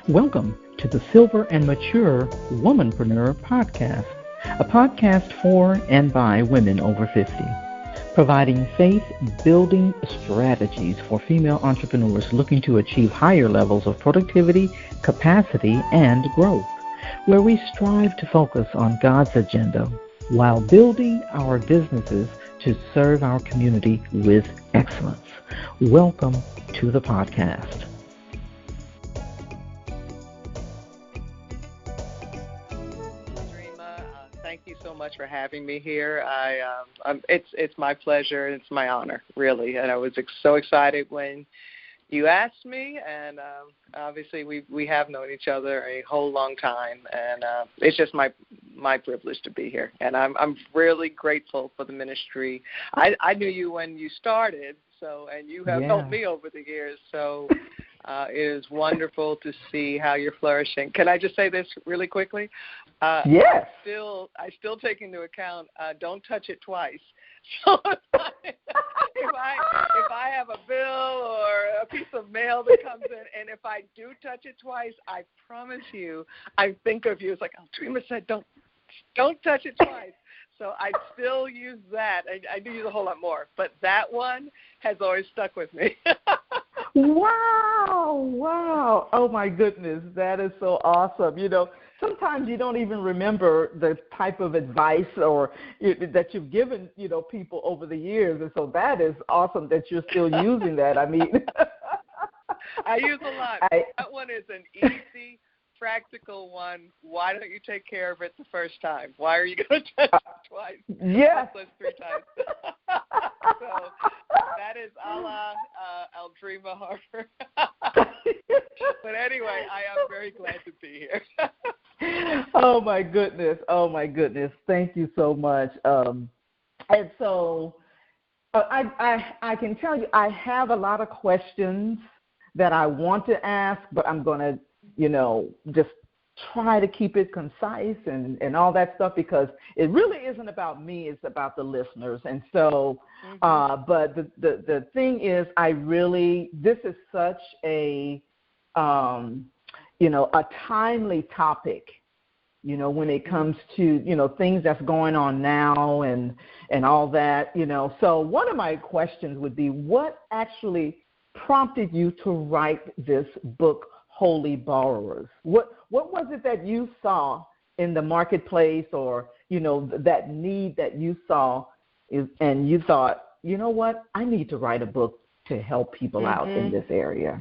Welcome to the Silver and Mature WomanPreneur Podcast, a podcast for and by women over 50, providing faith-building strategies for female entrepreneurs looking to achieve higher levels of productivity, capacity, and growth, where we strive to focus on God's agenda while building our businesses to serve our community with excellence. Welcome to the podcast. Thank you so much for having me here. It's my pleasure. It's my honor, really. And I was so excited when you asked me. And obviously, we have known each other a whole long time. And it's just my privilege to be here. And I'm really grateful for the ministry. I knew you when you started, and you have helped me over the years. So it is wonderful to see how you're flourishing. Can I just say this really quickly? Yes. I still take into account don't touch it twice. So if I have a bill or a piece of mail that comes in, and if I do touch it twice, I promise you, I think of you. It's like Aldreama said, don't touch it twice. So I still use that. I do use a whole lot more, but that one has always stuck with me. Wow. Oh, my goodness. That is so awesome. You know, sometimes you don't even remember the type of advice or that you've given, people over the years. And so that is awesome that you're still using that. I mean, I use a lot. That one is an easy, practical one. Why don't you take care of it the first time? Why are you going to touch it twice? Yes. Plus 3 times. So that is a la Aldreama Harper. But anyway, I am very glad to be here. Oh my goodness. Thank you so much. And so I can tell you I have a lot of questions that I want to ask, but I'm going to just try to keep it concise and all that stuff, because it really isn't about me, it's about the listeners. And so, but the thing is, this is such a timely topic, when it comes to, things that's going on now and all that, So one of my questions would be, what actually prompted you to write this book, Holy Borrowers? What was it that you saw in the marketplace, or that need that you saw, and you thought, you know what, I need to write a book to help people out in this area?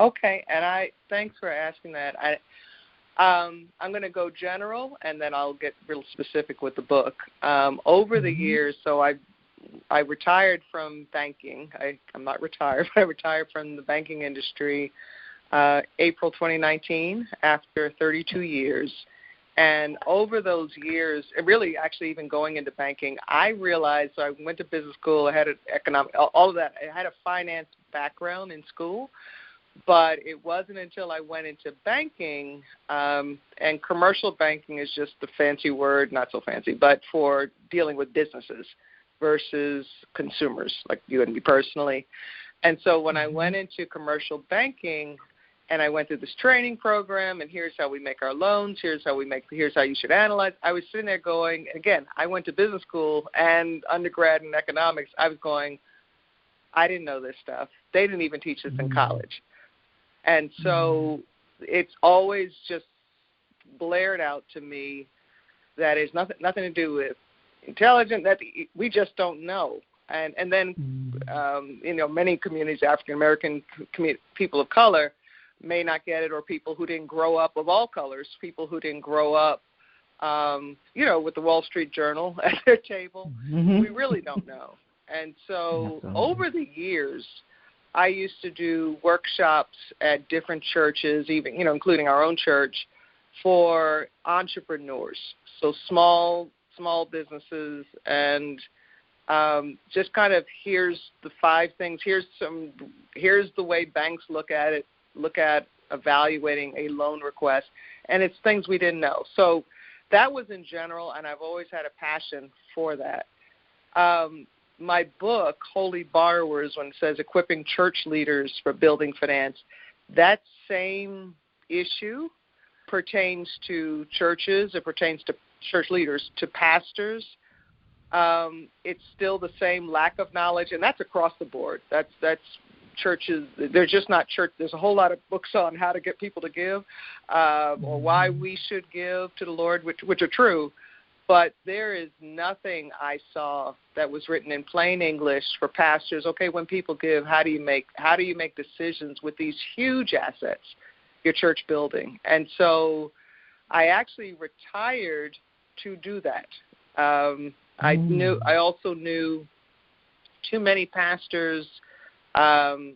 Okay, and thanks for asking that. I'm going to go general, and then I'll get real specific with the book. Over the years, so I retired from banking. I'm not retired, but I retired from the banking industry April 2019 after 32 years. And over those years, really actually even going into banking, I realized, so I went to business school, I had an economic, all of that. I had a finance background in school, but it wasn't until I went into banking, and commercial banking is just the fancy word, not so fancy, but for dealing with businesses versus consumers, like you and me personally. And so when I went into commercial banking, and I went through this training program, and here's how we make our loans, here's how you should analyze. I was sitting there going, again, I went to business school and undergrad in economics. I was going, I didn't know this stuff. They didn't even teach this in college. And so it's always just blared out to me that it's nothing to do with intelligence, that we just don't know. And then, many communities, African American people of color, may not get it, or people who didn't grow up, of all colors, people who didn't grow up, with the Wall Street Journal at their table. We really don't know. And so over the years, I used to do workshops at different churches, even, including our own church, for entrepreneurs. So small businesses, and just kind of, here's the 5 things, here's the way banks look at evaluating a loan request, and it's things we didn't know. So that was in general, and I've always had a passion for that. My book, Holy Borrowers, when it says equipping church leaders for building finance, that same issue pertains to churches, it pertains to church leaders, to pastors. It's still the same lack of knowledge, and that's across the board. That's churches. They're just not church. There's a whole lot of books on how to get people to give, or why we should give to the Lord, which are true. But there is nothing I saw that was written in plain English for pastors. Okay, when people give, how do you make decisions with these huge assets, your church building? And so I actually retired to do that. I also knew too many pastors, who,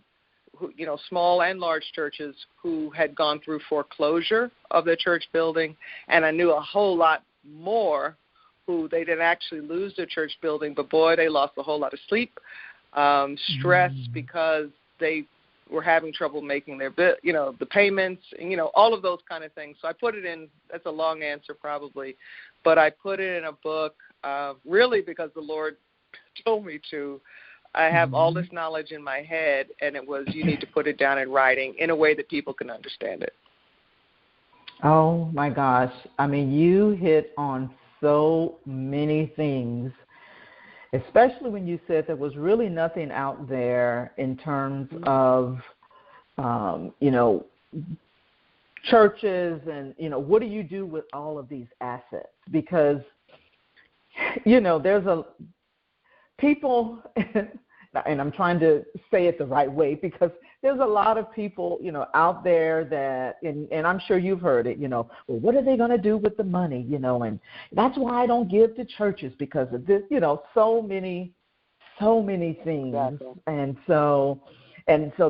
small and large churches, who had gone through foreclosure of their church building, and I knew a whole lot more who they didn't actually lose their church building, but boy, they lost a whole lot of sleep, stress, because they were having trouble making their bill, the payments, and, all of those kind of things. So I put it in. That's a long answer probably, but I put it in a book really because the Lord told me to. I have all this knowledge in my head, and it was, you need to put it down in writing in a way that people can understand it. Oh, my gosh. I mean, you hit on so many things, especially when you said there was really nothing out there in terms of, churches and, what do you do with all of these assets? Because, there's people, and I'm trying to say it the right way, because there's a lot of people, out there that, and I'm sure you've heard it, well, what are they going to do with the money, and that's why I don't give to churches because of this, so many things. Exactly. And so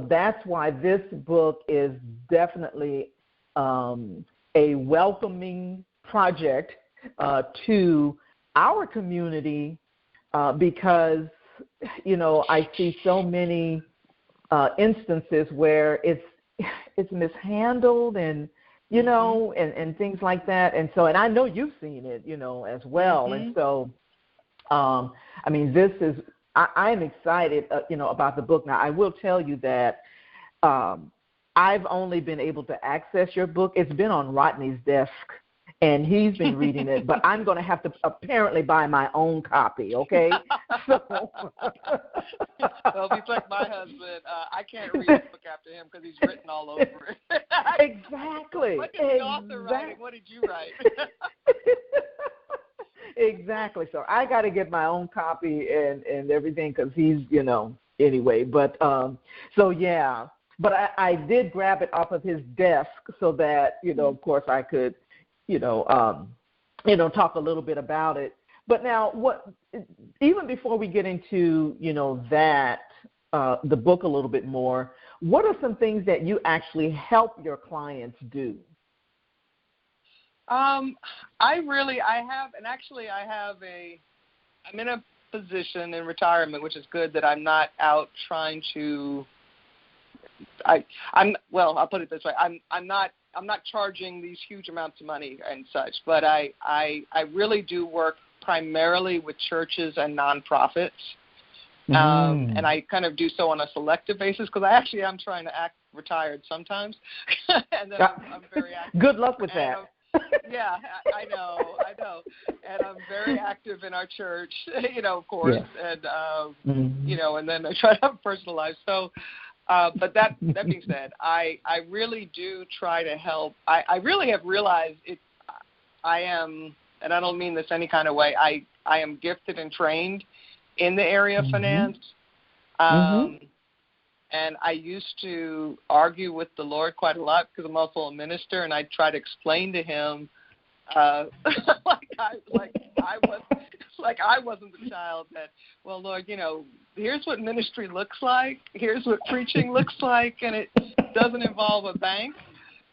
that's why this book is definitely a welcoming project to our community, because I see so many instances where it's mishandled and and things like that, and I know you've seen it as well, and so I mean, this is I'm excited about the book. Now I will tell you that I've only been able to access your book. It's been on Rodney's desk, and he's been reading it, but I'm going to have to apparently buy my own copy, okay? Well, he's like my husband. I can't read the book after him because he's written all over it. Exactly. What did the author write? What did you write? Exactly. So I got to get my own copy and everything because he's, anyway. But so, yeah. But I did grab it off of his desk so that, of course I could, talk a little bit about it. But now, even before we get into, that, the book a little bit more, what are some things that you actually help your clients do? I'm in a position in retirement, which is good, that I'm not out trying to, I'll put it this way. I'm not charging these huge amounts of money and such, but I really do work primarily with churches and nonprofits, and I kind of do so on a selective basis because I actually am trying to act retired sometimes, and then I'm very active. Good luck with that. Yeah, I know, and I'm very active in our church, of course, and and then I try to have a personal life. So. But that being said, I really do try to help. I really have realized I am, and I don't mean this any kind of way, I am gifted and trained in the area of finance. And I used to argue with the Lord quite a lot because I'm also a minister, and I try to explain to him like I wasn't the child that, well, Lord, here's what ministry looks like, here's what preaching looks like, and it doesn't involve a bank.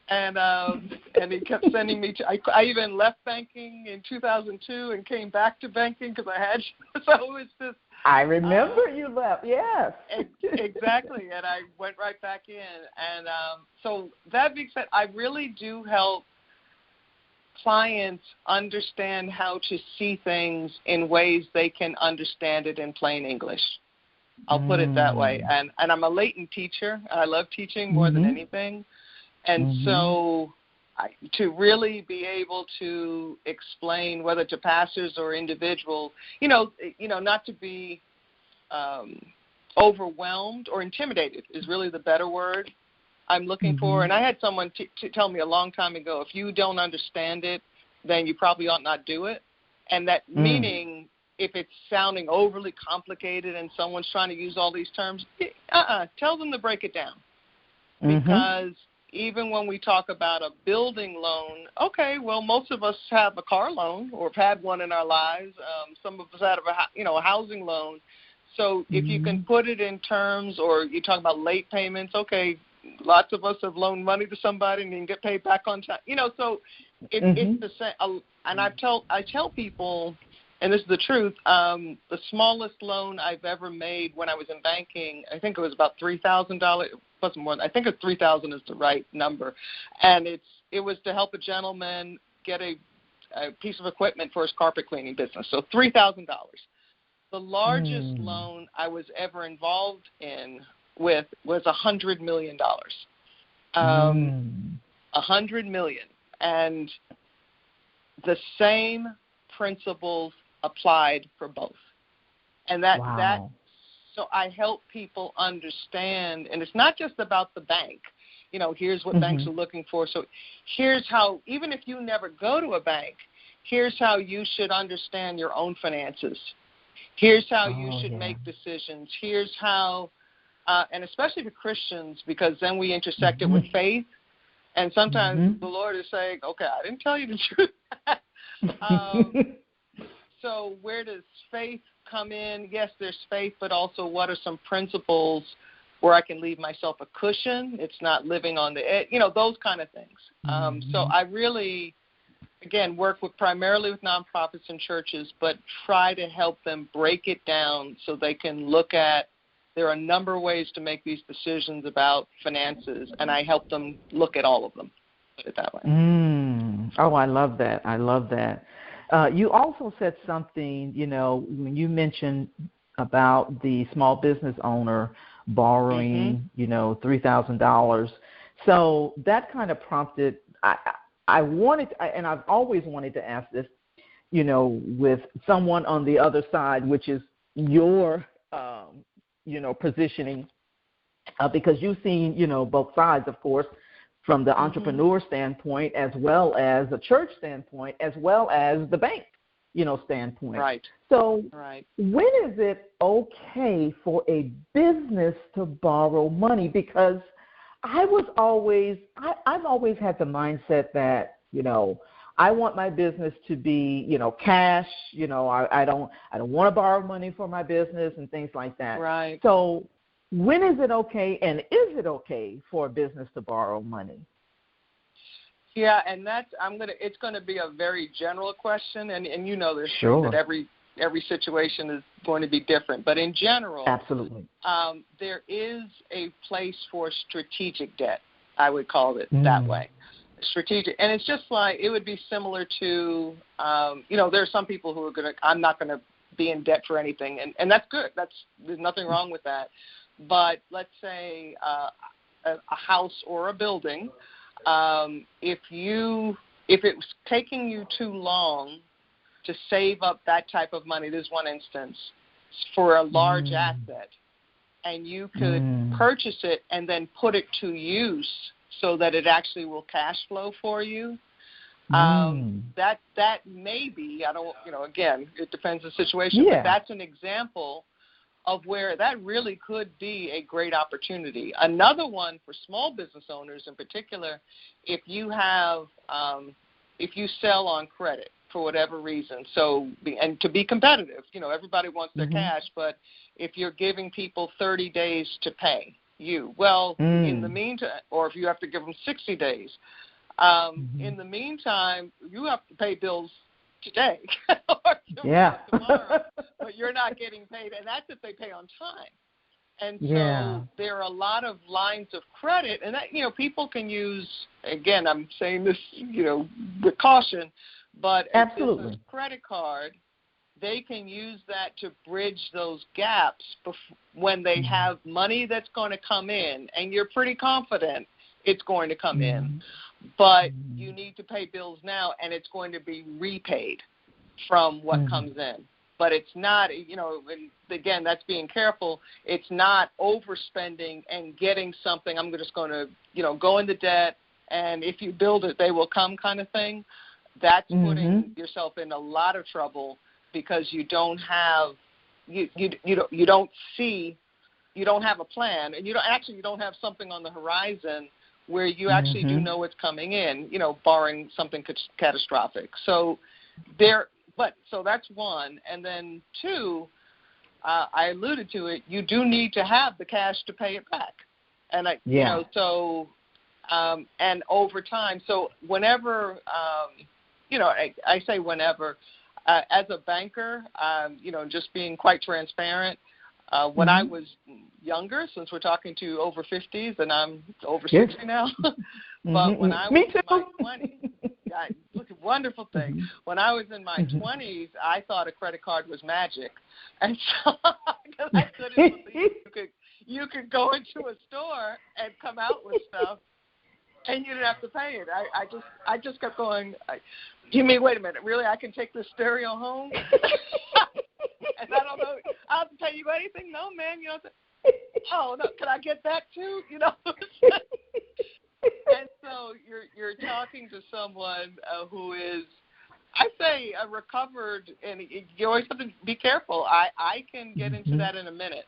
And he kept sending me to, I even left banking in 2002 and came back to banking because I had, so it was just. I remember you left, yes. Exactly, and I went right back in. And so that being said, I really do help clients understand how to see things in ways they can understand it in plain English. I'll put it that way. And I'm a latent teacher. I love teaching more than anything. And so to really be able to explain, whether to pastors or individuals, not to be overwhelmed or intimidated is really the better word I'm looking for. And I had someone tell me a long time ago, if you don't understand it, then you probably ought not do it. And that meaning, if it's sounding overly complicated and someone's trying to use all these terms, tell them to break it down. Because even when we talk about a building loan, okay, well, most of us have a car loan or have had one in our lives. Some of us have a housing loan. So if you can put it in terms, or you talk about late payments, okay, lots of us have loaned money to somebody and then get paid back on time. So it's the same. And I tell people, and this is the truth, the smallest loan I've ever made when I was in banking, I think it was about $3,000. It wasn't more. I think it's $3,000 is the right number, and it was to help a gentleman get a piece of equipment for his carpet cleaning business. So $3,000. The largest loan I was ever involved with was $100 million. $100 million, and the same principles applied for both. And that so I help people understand, and it's not just about the bank. Here's what banks are looking for. So here's how, even if you never go to a bank, here's how you should understand your own finances. Here's how you should make decisions. Here's how, and especially for Christians, because then we intersect it with faith. And sometimes the Lord is saying, okay, I didn't tell you the truth. So where does faith come in? Yes, there's faith, but also what are some principles where I can leave myself a cushion? It's not living on the edge, those kind of things. So I really, again, work primarily with nonprofits and churches, but try to help them break it down so they can look at, there are a number of ways to make these decisions about finances, and I help them look at all of them, put it that way. Oh, I love that. I love that. You also said something, when you mentioned about the small business owner borrowing, $3,000. So that kind of prompted, I wanted, and I've always wanted to ask this, with someone on the other side, which is your, positioning, because you've seen, both sides, of course, from the entrepreneur standpoint, as well as the church standpoint, as well as the bank, standpoint. Right. So when is it okay for a business to borrow money? Because I've always had the mindset that, I want my business to be, cash, I don't want to borrow money for my business and things like that. Right. So when is it okay, and is it okay for a business to borrow money? Yeah, and it's going to be a very general question, and there's that every situation is going to be different. But in general, absolutely, there is a place for strategic debt. I would call it that way, strategic, and it's just like it would be similar to, there are some people who are I'm not going to be in debt for anything, and that's good. There's nothing wrong with that. But let's say a house or a building, if it was taking you too long to save up that type of money, there's one instance, for a large asset, and you could purchase it and then put it to use so that it actually will cash flow for you, that may be, again, it depends on the situation, but that's an example of where that really could be a great opportunity. Another one for small business owners in particular, if you sell on credit for whatever reason, and to be competitive, everybody wants their cash, but if you're giving people 30 days to pay you, in the meantime, or if you have to give them 60 days, in the meantime, you have to pay bills today or tomorrow, but you're not getting paid, and that's if they pay on time. And so there are a lot of lines of credit, and that people can use. Again, I'm saying this with caution, but a business credit card, they can use that to bridge those gaps when they have money that's going to come in, and you're pretty confident it's going to come in. But you need to pay bills now, and it's going to be repaid from what comes in. But it's not, and again, that's being careful. It's not overspending and getting something. I'm just going to, go into debt, and if you build it, they will come kind of thing. That's putting yourself in a lot of trouble because you don't have, you don't see, you don't have a plan, and you don't have something on the horizon where you actually do know what's coming in, barring something catastrophic. So so that's one. And then two, I alluded to it, you do need to have the cash to pay it back. And and over time, so whenever, I say whenever, as a banker, just being quite transparent, when I was younger, since we're talking to over 50s and I'm over 60 now, but when I was in my 20s, look, a wonderful thing. When I was in my 20s, I thought a credit card was magic. And so because I couldn't believe you could go into a store and come out with stuff and you didn't have to pay it. I just kept going, you mean, wait a minute, really? I can take this stereo home? And I don't know, I don't have to pay you anything? No, man. Oh, no, can I get that too? And so you're talking to someone who is, I say, recovered, and you always have to be careful. I can get into that in a minute.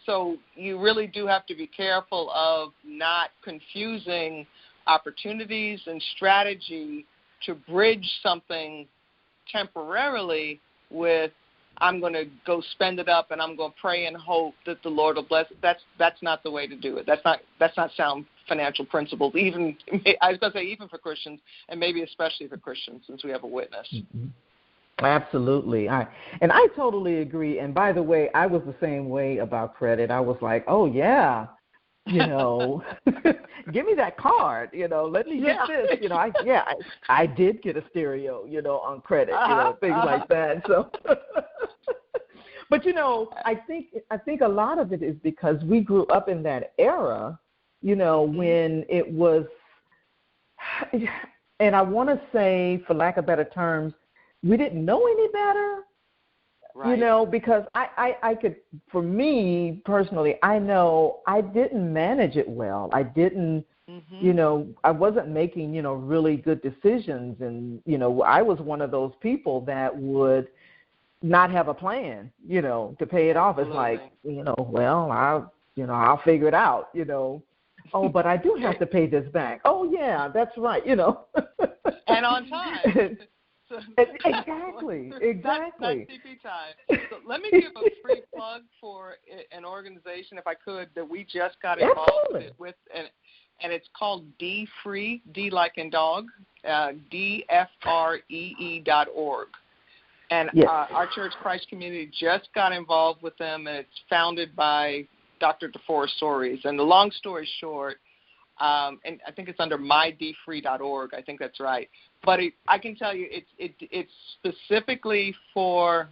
So you really do have to be careful of not confusing opportunities and strategy to bridge something temporarily with, I'm going to go spend it up and I'm going to pray and hope that the Lord will bless it. That's not the way to do it. That's not sound financial principles, even, I was going to say even for Christians, and maybe especially for Christians, since we have a witness. Absolutely. I totally agree. And by the way, I was the same way about credit. I was like, oh, yeah, give me that card, let me get this. I did get a stereo, on credit, things like that. So, but, I think a lot of it is because we grew up in that era, when it was, and I want to say, for lack of better terms, we didn't know any better, right. Because I could, for me personally, I know I didn't manage it well. I didn't, I wasn't making, really good decisions. And, I was one of those people that would not have a plan, to pay it off. It's like, well, I'll figure it out, Oh, but I do have to pay this back. Oh, yeah, that's right, And on time. Exactly. That's CP time. So let me give a free plug for an organization, if I could, that we just got involved with, and it's called D-Free, D like in dog, DFREE.org. And our church, Christ Community, just got involved with them, and it's founded by Dr. DeForest Soaries. And the long story short, and I think it's under mydfree.org. I think that's right. But I can tell you it's specifically for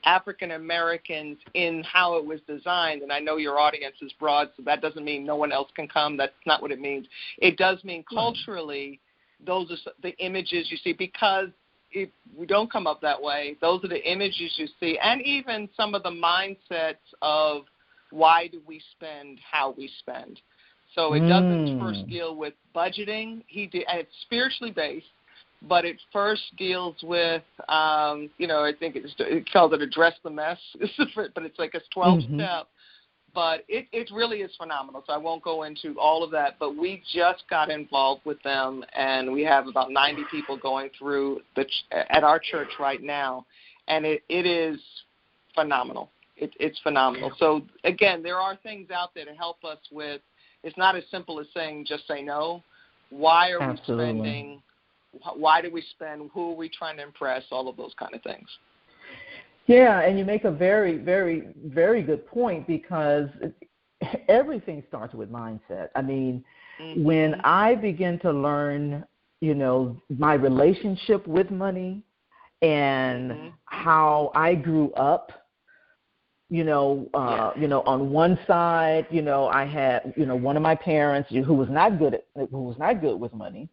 African Americans in how it was designed. And I know your audience is broad, so that doesn't mean no one else can come. That's not what it means. It does mean culturally, those are the images you see, because if we don't come up that way, those are the images you see, and even some of the mindsets of why do we spend how we spend. So it doesn't first deal with budgeting. And it's spiritually based, but it first deals with, I think it calls it address the mess, but it's like a 12-step. But it really is phenomenal. So I won't go into all of that, but we just got involved with them, and we have about 90 people going through at our church right now, and it is phenomenal. It's phenomenal. So, again, there are things out there to help us with. It's not as simple as saying just say no. Why are we spending? Why do we spend? Who are we trying to impress? All of those kind of things. Yeah, and you make a very, very, very good point, because everything starts with mindset. I mean, when I begin to learn, my relationship with money and how I grew up, on one side, I had, one of my parents who was not good with money.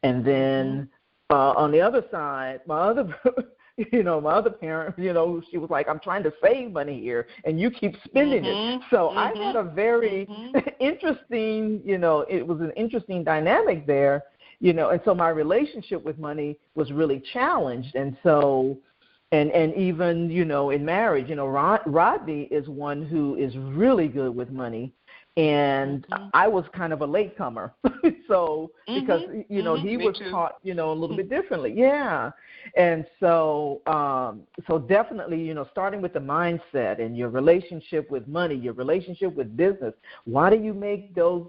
And then on the other side, my other parent, she was like, I'm trying to save money here, and you keep spending it. So I had a very interesting, it was an interesting dynamic there, and so my relationship with money was really challenged. And so, and even, in marriage, Rodney is one who is really good with money. And I was kind of a latecomer, so because he was taught a little bit differently, and so definitely starting with the mindset and your relationship with money, your relationship with business. Why do you make those?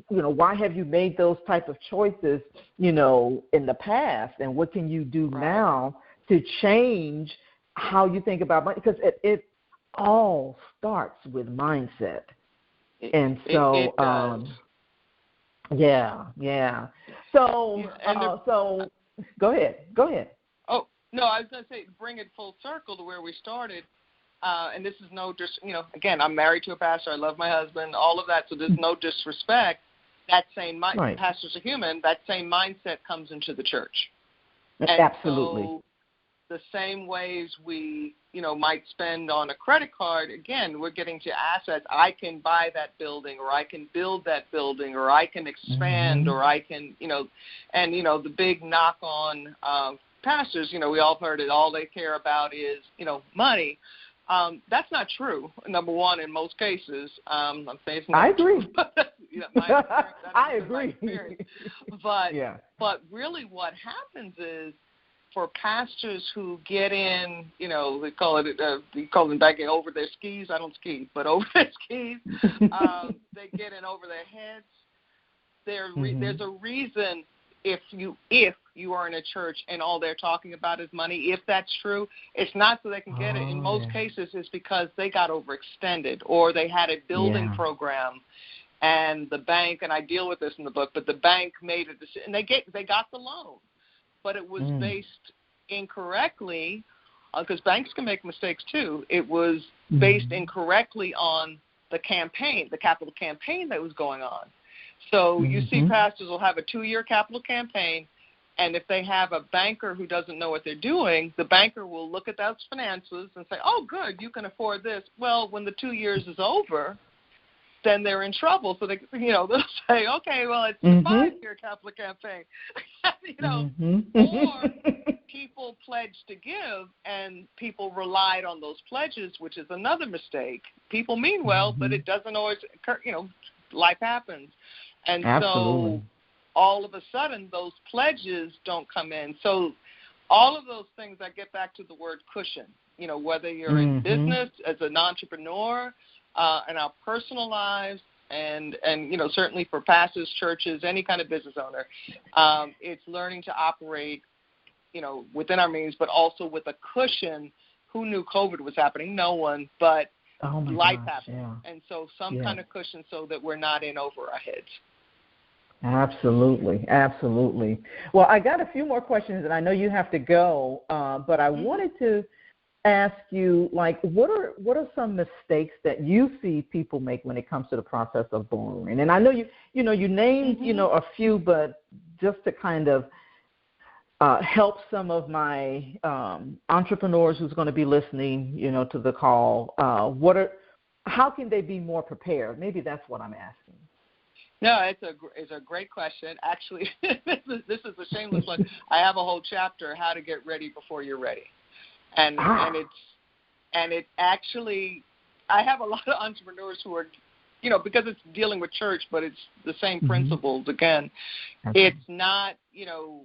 Why have you made those type of choices? In the past, and what can you do now to change how you think about money? Because it all starts with mindset. And so, it does. So, so go ahead. Oh, no, I was going to say, bring it full circle to where we started. And this is again, I'm married to a pastor. I love my husband, all of that. So there's no disrespect. That same pastors are human. That same mindset comes into the church. And absolutely. So the same ways we, might spend on a credit card, again, we're getting to assets. I can buy that building, or I can build that building, or I can expand, or I can, and, the big knock on pastors, we all heard it, all they care about is, money. That's not true, number one, in most cases. I'm saying I agree. I agree. But really what happens is, for pastors who get in, they call them back over their skis. I don't ski, but over their skis, they get in over their heads. There's a reason if you are in a church and all they're talking about is money. If that's true, it's not so they can get it. In most cases, it's because they got overextended, or they had a building program, and the bank, and I deal with this in the book, but the bank made a decision, and they got the loan. But it was based incorrectly, because banks can make mistakes too. It was based incorrectly on the campaign, the capital campaign that was going on. So you see pastors will have a 2-year capital campaign, and if they have a banker who doesn't know what they're doing, the banker will look at those finances and say, oh, good, you can afford this. Well, when the 2 years is over, then they're in trouble. So they'll say, okay, well, it's a 5-year capital campaign, or people pledged to give and people relied on those pledges, which is another mistake. People mean well, but it doesn't always occur. Life happens, and so all of a sudden those pledges don't come in. So all of those things, I get back to the word cushion. Whether you're in business as an entrepreneur, in our personal lives, and certainly for pastors, churches, any kind of business owner, it's learning to operate, within our means, but also with a cushion. Who knew COVID was happening? No one, but life happened. Yeah. And so some kind of cushion so that we're not in over our heads. Absolutely. Well, I got a few more questions, and I know you have to go, but I wanted to ask you, what are some mistakes that you see people make when it comes to the process of borrowing? And I know you named a few, but just to kind of help some of my entrepreneurs who's going to be listening, to the call, how can they be more prepared? Maybe that's what I'm asking. No, it's a great question. Actually, this is a shameless one. I have a whole chapter, how to get ready before you're ready. And it's actually, I have a lot of entrepreneurs who are, because it's dealing with church, but it's the same principles again. Okay. It's not, a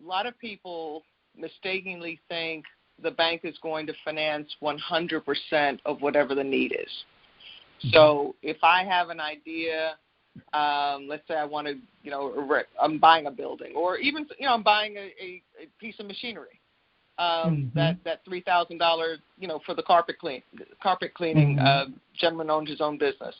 lot of people mistakenly think the bank is going to finance 100% of whatever the need is. So if I have an idea, let's say I want to, I'm buying a building, or even, I'm buying a piece of machinery. That $3,000, for the carpet cleaning, gentleman owns his own business,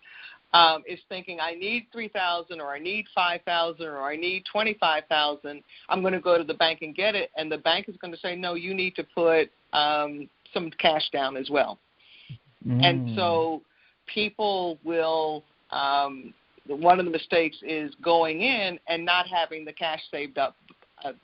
is thinking I need $3,000, or I need $5,000, or I need $25,000. I'm going to go to the bank and get it, and the bank is going to say, no, you need to put some cash down as well. And so people will one of the mistakes is going in and not having the cash saved up.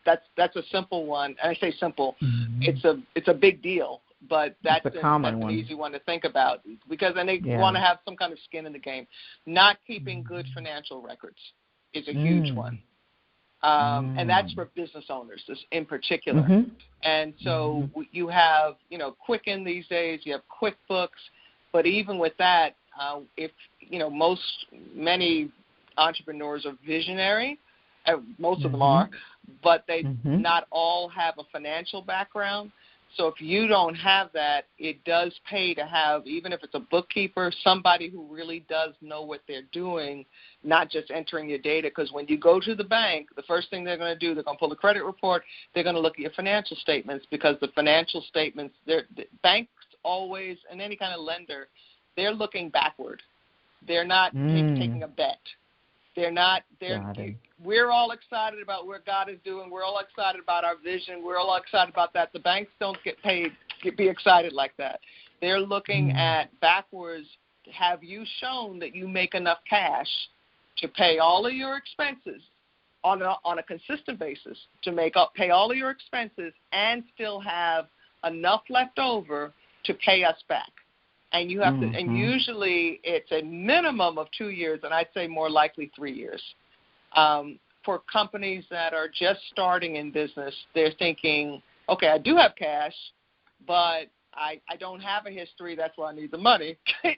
That's a simple one. And I say simple. It's a big deal, but that's an easy one to think about, because then they want to have some kind of skin in the game. Not keeping good financial records is a huge one. And that's for business owners in particular. And so you have, Quicken these days, you have QuickBooks, but even with that, if, many entrepreneurs are visionary, most of them are, but they not all have a financial background. So if you don't have that, it does pay to have, even if it's a bookkeeper, somebody who really does know what they're doing, not just entering your data. Because when you go to the bank, the first thing they're going to do, they're going to pull a credit report, they're going to look at your financial statements, because the financial statements, the banks always, and any kind of lender, they're looking backward. They're not taking a bet. We're all excited about where God is doing. We're all excited about our vision. We're all excited about that. The banks don't get paid to be excited like that. They're looking at backwards. Have you shown that you make enough cash to pay all of your expenses on a consistent basis, to pay all of your expenses and still have enough left over to pay us back? And you have to, and usually it's a minimum of 2 years, and I'd say more likely 3 years. For companies that are just starting in business, they're thinking, okay, I do have cash, but I don't have a history. That's why I need the money.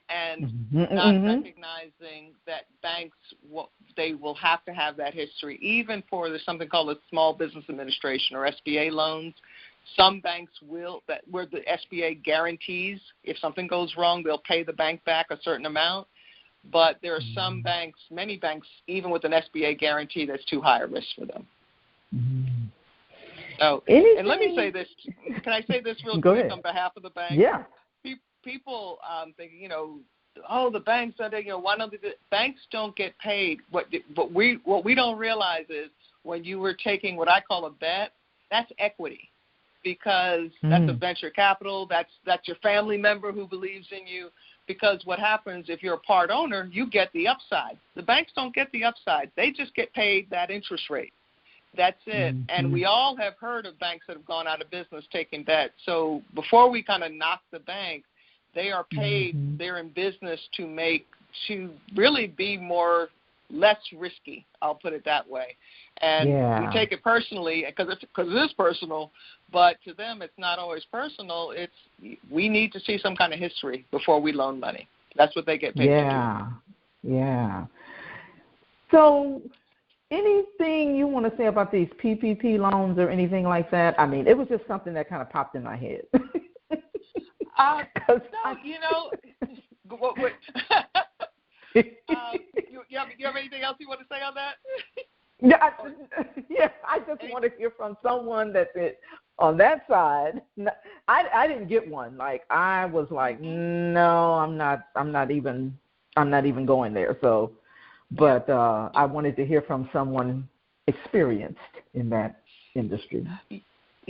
And not recognizing that banks, they will have to have that history, even for there's something called a Small Business Administration or SBA loans. Some banks will, where the SBA guarantees if something goes wrong, they'll pay the bank back a certain amount. But there are some banks, many banks, even with an SBA guarantee, that's too high a risk for them. So, and let me say this. Can I say this real quick on behalf of the bank? Yeah. People think, the banks are, banks don't get paid. What we don't realize is when you were taking what I call a bet, that's equity. Because that's a venture capital, that's your family member who believes in you. Because what happens if you're a part owner, you get the upside. The banks don't get the upside. They just get paid that interest rate. That's it. And we all have heard of banks that have gone out of business taking debt. So before we kind of knock the bank, they are paid, they're in business to really be less risky, I'll put it that way. And we take it personally because it is personal, but to them it's not always personal. We need to see some kind of history before we loan money. That's what they get paid to do. Yeah. So anything you want to say about these PPP loans or anything like that? I mean, it was just something that kind of popped in my head. You have anything else you want to say on that? I just want to hear from someone that's on that side. I didn't get one. Like I was like, no, I'm not even going there. So, but I wanted to hear from someone experienced in that industry.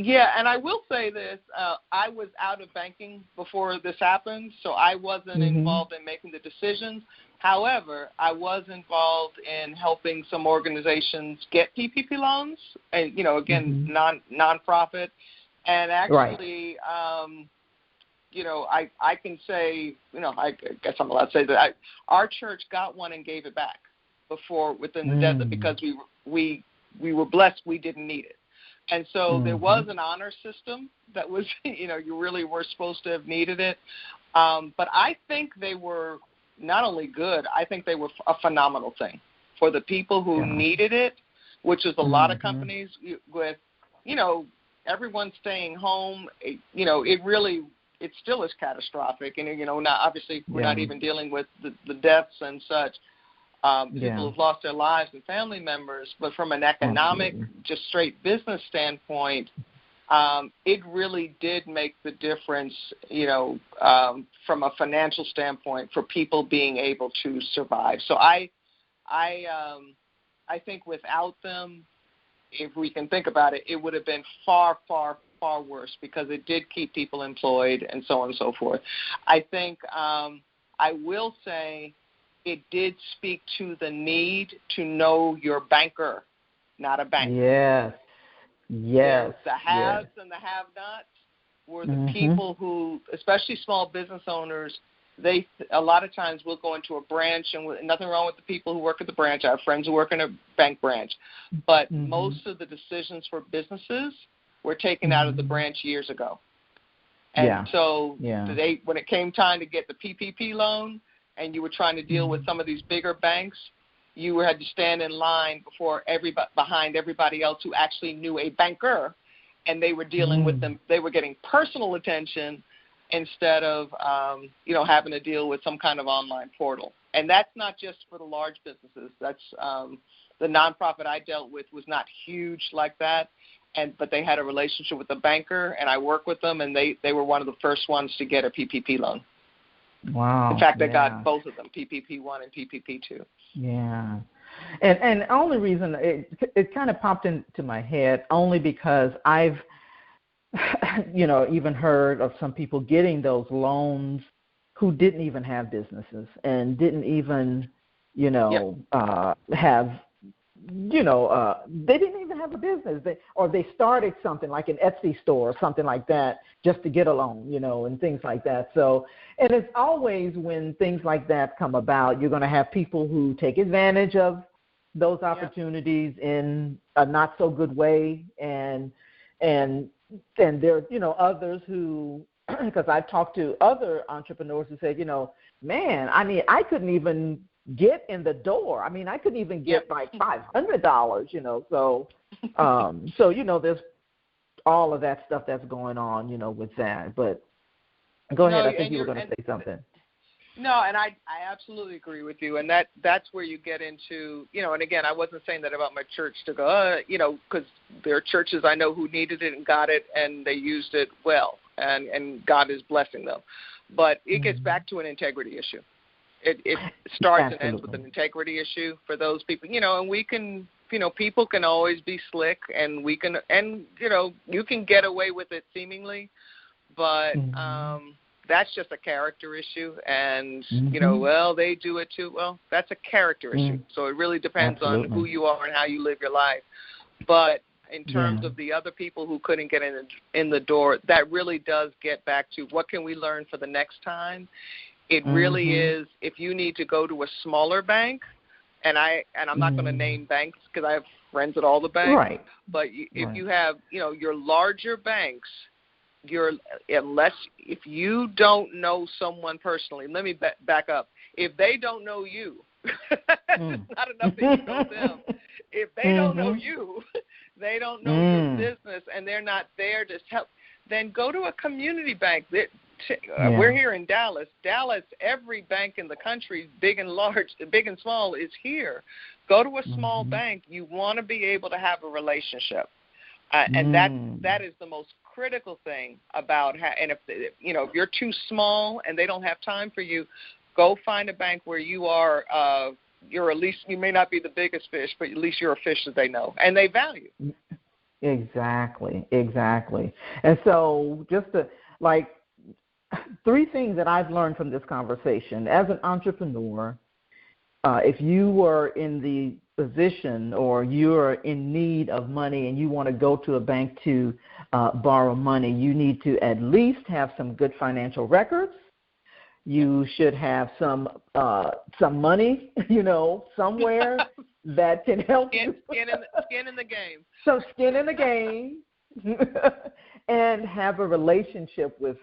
Yeah, and I will say this. I was out of banking before this happened, so I wasn't involved in making the decisions. However, I was involved in helping some organizations get PPP loans, and, again, nonprofit. And actually, I can say, I guess I'm allowed to say that our church got one and gave it back within the deadline because we were blessed we didn't need it. And so there was an honor system that was, you really were supposed to have needed it. But I think they were not only good, I think they were a phenomenal thing for the people who needed it, which is a lot of companies with, everyone staying home. It still is catastrophic. And, now obviously we're not even dealing with the deaths and such. People have lost their lives and family members, but from an economic, just straight business standpoint, it really did make the difference, from a financial standpoint for people being able to survive. So I think without them, if we can think about it, it would have been far, far, far worse because it did keep people employed and so on and so forth. I think I will say it did speak to the need to know your banker, not a bank. Yes. Yes. The haves and the have-nots were the people who, especially small business owners, they a lot of times will go into a branch, and nothing wrong with the people who work at the branch. I have friends who work in a bank branch. But most of the decisions for businesses were taken out of the branch years ago. And so when it came time to get the PPP loan and you were trying to deal with some of these bigger banks, you had to stand in line behind everybody else who actually knew a banker, and they were dealing with them. They were getting personal attention instead of, having to deal with some kind of online portal. And that's not just for the large businesses. That's the nonprofit I dealt with was not huge like that, but they had a relationship with a banker, and I worked with them, and they were one of the first ones to get a PPP loan. Wow. In fact, they got both of them, PPP 1 and PPP 2. Yeah. And the only reason it kind of popped into my head only because I've, even heard of some people getting those loans who didn't even have businesses and didn't even, have, they didn't even have a business. They started something like an Etsy store or something like that just to get a loan, and things like that. So, and it's always when things like that come about, you're going to have people who take advantage of those opportunities in a not so good way, and there others who, because I've talked to other entrepreneurs who said, man, I mean, I couldn't even get in the door. I mean, I couldn't even get like $500, so there's all of that stuff that's going on, with that. But go ahead. I think you were going to say something. No, and I absolutely agree with you, and that's where you get into, and again, I wasn't saying that about my church to go, because there are churches I know who needed it and got it, and they used it well, and God is blessing them. But it gets back to an integrity issue. It starts and ends with an integrity issue for those people, and we can, people can always be slick, and we can, and, you can get away with it seemingly, but that's just a character issue, and, they do it too. Well, that's a character issue. So it really depends on who you are and how you live your life. But in terms of the other people who couldn't get in the door, that really does get back to what can we learn for the next time. It really is, if you need to go to a smaller bank, and I'm not going to name banks because I have friends at all the banks, right. But if you have, your larger banks, if you don't know someone personally, let me back up. If they don't know you, it's not enough that you know them. If they don't know you, they don't know your business, and they're not there to help, then go to a community bank. We're here in Dallas. Every bank in the country, big and large, big and small, is here. Go to a small bank. You want to be able to have a relationship. And that is the most critical thing about and if you're too small and they don't have time for you, go find a bank where you are you're at least, you may not be the biggest fish, but at least you're a fish that they know and they value. Exactly. And so just three things that I've learned from this conversation. As an entrepreneur, if you were in the position or you're in need of money and you want to go to a bank to borrow money, you need to at least have some good financial records. You should have some money, somewhere that can help you. Skin in the game. So skin in the game. And have a relationship with,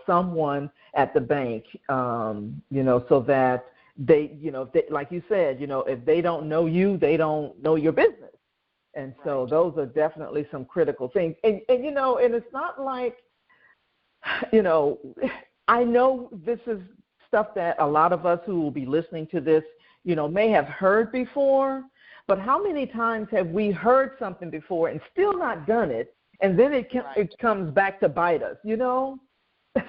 someone at the bank, so that they, like you said, if they don't know you, they don't know your business. And so those are definitely some critical things. And it's not like, I know this is stuff that a lot of us who will be listening to this, may have heard before, but how many times have we heard something before and still not done it? And then it comes back to bite us,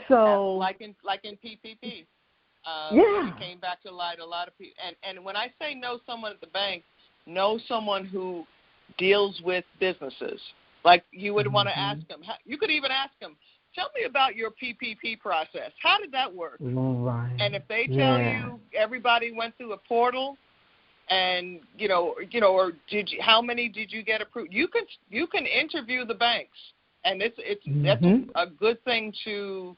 So like in PPP, it came back to light. A lot of people, and when I say know someone at the bank, know someone who deals with businesses. Like you would want to ask them. You could even ask them, tell me about your PPP process. How did that work? Right. And if they tell you everybody went through a portal, and or how many did you get approved? You can interview the banks, and that's a good thing to.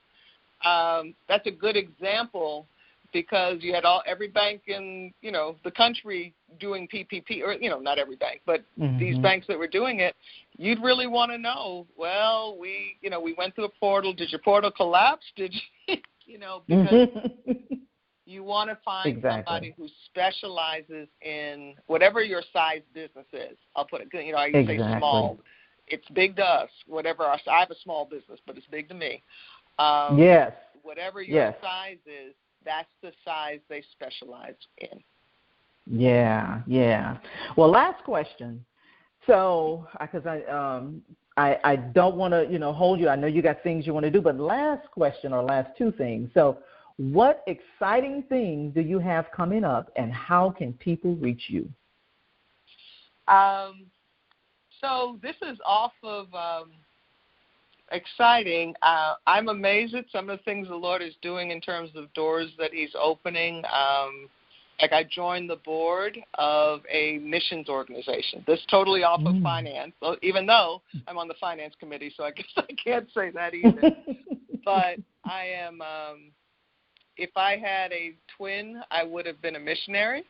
That's a good example because you had every bank in the country doing PPP, or not every bank, but these banks that were doing it. You'd really want to know. Well, we went through a portal. Did your portal collapse? Did you because you want to find somebody who specializes in whatever your size business is. I'll put it. I say small. It's big to us. Whatever I have a small business, but it's big to me. Yes. Whatever your size is, that's the size they specialize in. Yeah. Well, last question. So, because I don't want to hold you. I know you got things you want to do, but last question or last two things. So, what exciting things do you have coming up, and how can people reach you? So this is off of exciting. I'm amazed at some of the things the Lord is doing in terms of doors that he's opening. Like I joined the board of a missions organization. This totally off of finance, even though I'm on the finance committee, so I guess I can't say that either. But I am, if I had a twin, I would have been a missionary.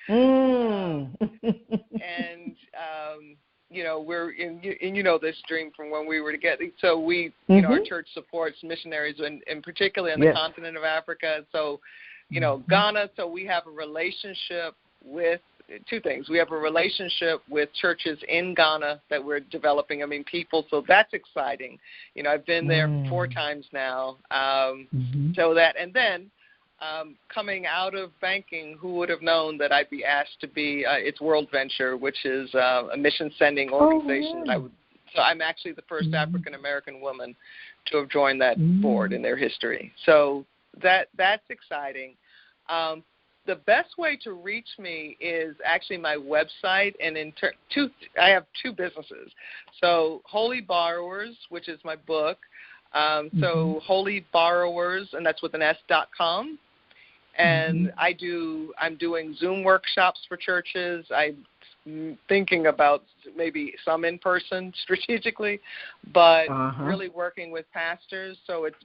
And we're in, this dream from when we were together. So we, our church supports missionaries, and particularly on the continent of Africa. So, Ghana. So we have a relationship with two things. We have a relationship with churches in Ghana that we're developing. People. So that's exciting. I've been there 4 times now. So that, and then. Coming out of banking, who would have known that I'd be asked to be it's World Venture, which is a mission-sending organization. So I'm actually the first African-American woman to have joined that board in their history. So that's exciting. The best way to reach me is actually my website, and I have 2 businesses. So Holy Borrowers, which is my book. So Holy Borrowers, and that's with an S.com. And I'm doing Zoom workshops for churches. I'm thinking about maybe some in person strategically, but really working with pastors. So it's,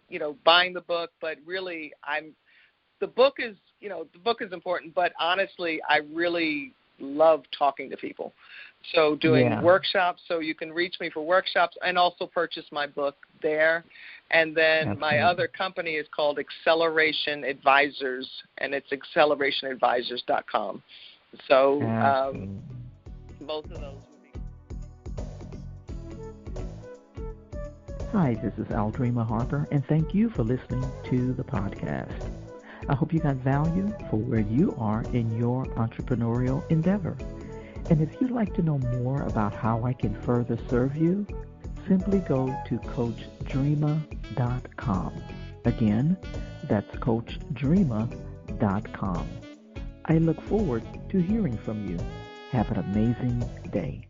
buying the book, but really the book is important, but honestly, I really love talking to people. So doing workshops, so you can reach me for workshops and also purchase my book there. And then my other company is called Acceleration Advisors, and it's accelerationadvisors.com. So both of those would be. Hi, this is Aldreama Harper, and thank you for listening to the podcast. I hope you got value for where you are in your entrepreneurial endeavor. And if you'd like to know more about how I can further serve you, simply go to CoachDreama.com. Again, that's CoachDreama.com. I look forward to hearing from you. Have an amazing day.